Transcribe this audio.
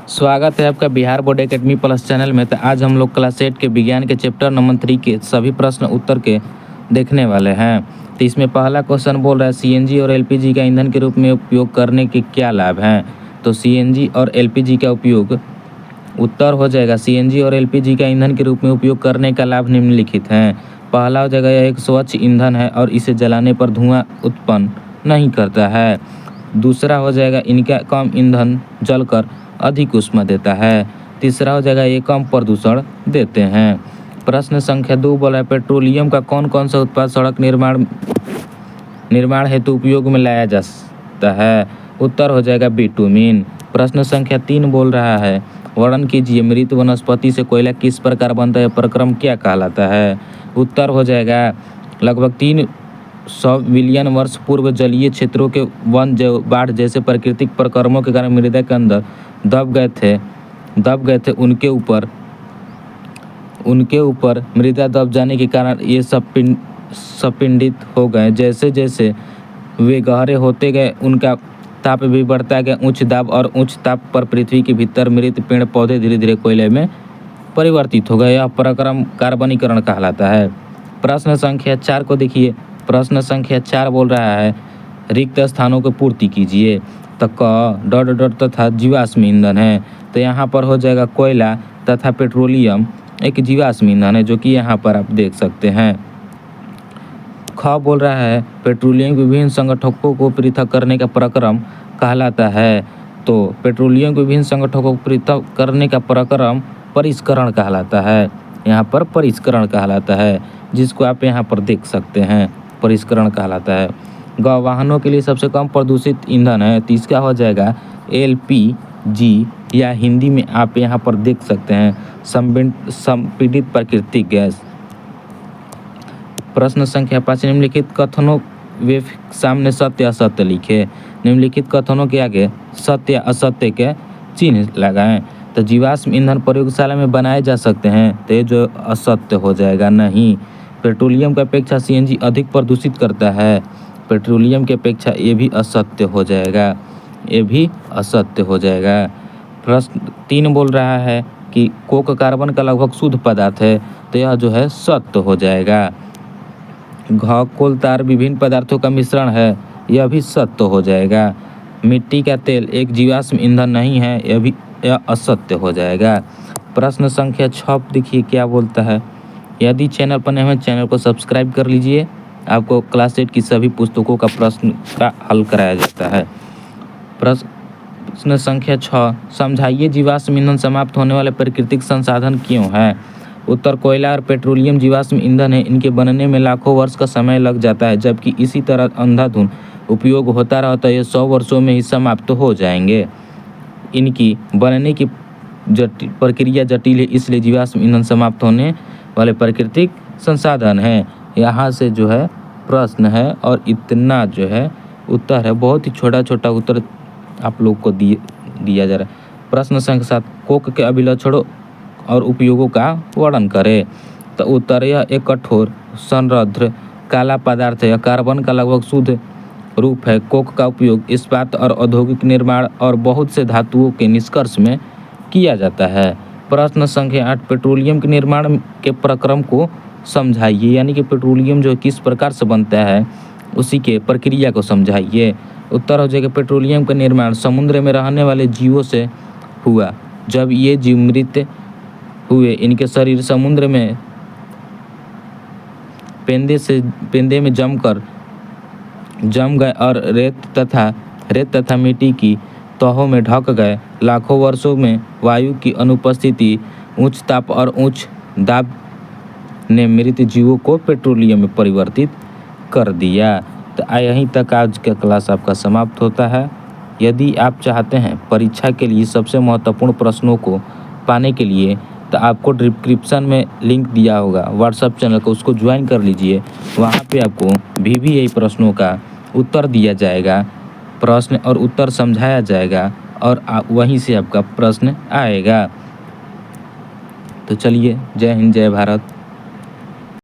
स्वागत है आपका Bihar board academy plus channel में। तो आज हम लोग क्लास 8 के विज्ञान के चैप्टर नंबर 3 के सभी प्रश्न उत्तर के देखने वाले हैं। तो इसमें पहला क्वेश्चन बोल रहा है सीएनजी और एलपीजी का ईंधन के रूप में उपयोग करने के क्या लाभ हैं। तो सीएनजी और एलपीजी का उपयोग, उत्तर हो जाएगा सीएनजी और एलपीजी का ईंधन के रूप में उपयोग करने का लाभ निम्नलिखित हैं। पहला हो जाएगा यह एक स्वच्छ ईंधन है और इसे जलाने पर धुआं उत्पन्न नहीं करता है। दूसरा हो जाएगा इनका कम ईंधन जलकर अधिक ऊष्मा देता है। तीसरा हो जाएगा ये कम प्रदूषण देते हैं। प्रश्न संख्या 2 बोला है पेट्रोलियम का कौन कौन सा उत्पाद सड़क निर्माण हेतु उपयोग में लाया जा सकता है। उत्तर हो जाएगा बिटुमिन। प्रश्न संख्या 3 बोल रहा है वर्णन कीजिए मृत वनस्पति से कोयला किस प्रकार बनता है, प्रक्रम क्या कहलाता है। उत्तर हो जाएगा लगभग 300 मिलियन वर्ष पूर्व जलीय क्षेत्रों के वन बाढ़ जैसे प्राकृतिक प्रक्रमों के कारण मृदा के अंदर दब गए थे उनके ऊपर मृदा दब जाने के कारण ये सपिंडित हो गए। जैसे जैसे वे गहरे होते गए उनका ताप भी बढ़ता गया। उच्च दाब और उच्च ताप पर पृथ्वी के भीतर मृत पेड़ पौधे धीरे धीरे कोयले में परिवर्तित हो गए। यह प्रक्रम कार्बनीकरण कहलाता है। प्रश्न संख्या 4 को देखिए। प्रश्न संख्या 4 बोल रहा है रिक्त स्थानों को पूर्ति कीजिए। तो क तथा जीवाश्म ईंधन है। तो यहाँ पर हो जाएगा कोयला तथा पेट्रोलियम एक जीवाश्म ईंधन है, जो कि यहाँ पर आप देख सकते हैं। ख बोल रहा है पेट्रोलियम के विभिन्न संगठकों को पृथक करने का प्रक्रम कहलाता है। तो पेट्रोलियम के विभिन्न संगठकों को पृथक करने का प्रक्रम परिष्करण कहलाता है। यहाँ पर परिष्करण कहलाता है, जिसको आप यहाँ पर देख सकते हैं, परिष्करण कहलाता है। ग वाहनों के लिए सबसे कम प्रदूषित ईंधन है। तो इसका हो जाएगा एलपीजी, या हिंदी में आप यहाँ पर देख सकते हैं संपीड़ित प्राकृतिक गैस। प्रश्न संख्या 5 निम्नलिखित कथनों वे सामने सत्य असत्य लिखे। निम्नलिखित कथनों के आगे सत्य असत्य के चिन्ह लगाएं। तो जीवाश्म ईंधन प्रयोगशाला में बनाए जा सकते हैं, तो ये जो असत्य हो जाएगा नहीं। पेट्रोलियम की अपेक्षा सीएनजी अधिक प्रदूषित करता है। पेट्रोलियम की अपेक्षा ये भी असत्य हो जाएगा, ये भी असत्य हो जाएगा। प्रश्न 3 बोल रहा है कि कोक कार्बन का लगभग शुद्ध पदार्थ है। तो यह जो है सत्य हो जाएगा। घ कोल तार विभिन्न पदार्थों का मिश्रण है, यह भी सत्य हो जाएगा। मिट्टी का तेल एक जीवाश्म ईंधन नहीं है, यह असत्य हो जाएगा। प्रश्न संख्या 6 देखिए क्या बोलता है। यदि चैनल पर नए हैं चैनल को सब्सक्राइब कर लीजिए। आपको क्लास 8 की सभी पुस्तकों का प्रश्न का हल कराया जाता है। प्रश्न संख्या 6 समझाइए जीवाश्म ईंधन समाप्त होने वाले प्राकृतिक संसाधन क्यों है। उत्तर कोयला और पेट्रोलियम जीवाश्म ईंधन है, इनके बनने में लाखों वर्ष का समय लग जाता है, जबकि इसी तरह अंधाधुंध उपयोग होता रहा तो ये 100 वर्षों में ही समाप्त हो जाएंगे। इनकी बनने की प्रक्रिया जटिल है, इसलिए जीवाश्म ईंधन समाप्त होने वाले प्राकृतिक संसाधन हैं। यहाँ से जो है प्रश्न है और इतना जो है उत्तर है। बहुत ही छोटा छोटा उत्तर आप लोग को दिया जा रहा है। प्रश्न संख्या 7 कोक के अभिलक्षणों और उपयोगों का वर्णन करें। तो उत्तर यह एक कठोर संरद्ध काला पदार्थ है, कार्बन का लगभग शुद्ध रूप है। कोक का उपयोग इस्पात और औद्योगिक निर्माण और बहुत से धातुओं के निष्कर्ष में किया जाता है। प्रश्न संख्या 8 पेट्रोलियम के निर्माण के प्रक्रम को समझाइए, यानी कि पेट्रोलियम जो किस प्रकार से बनता है उसी के प्रक्रिया को समझाइए। उत्तर हो जाएगा पेट्रोलियम का निर्माण समुद्र में रहने वाले जीवों से हुआ। जब ये जीव मृत हुए, इनके शरीर समुद्र में पेंदे में जम गए और रेत तथा मिट्टी की तहों में ढक गए। लाखों वर्षों में वायु की अनुपस्थिति, उच्च ताप और उच्च दाब ने मृत जीवों को पेट्रोलियम में परिवर्तित कर दिया। तो यहीं तक आज का क्लास आपका समाप्त होता है। यदि आप चाहते हैं परीक्षा के लिए सबसे महत्वपूर्ण प्रश्नों को पाने के लिए, तो आपको डिस्क्रिप्शन में लिंक दिया होगा व्हाट्सएप चैनल को, उसको ज्वाइन कर लीजिए। वहाँ पे आपको VVI प्रश्नों का उत्तर दिया जाएगा, प्रश्न और उत्तर समझाया जाएगा और वहीं से आपका प्रश्न आएगा। तो चलिए, जय हिंद जय भारत।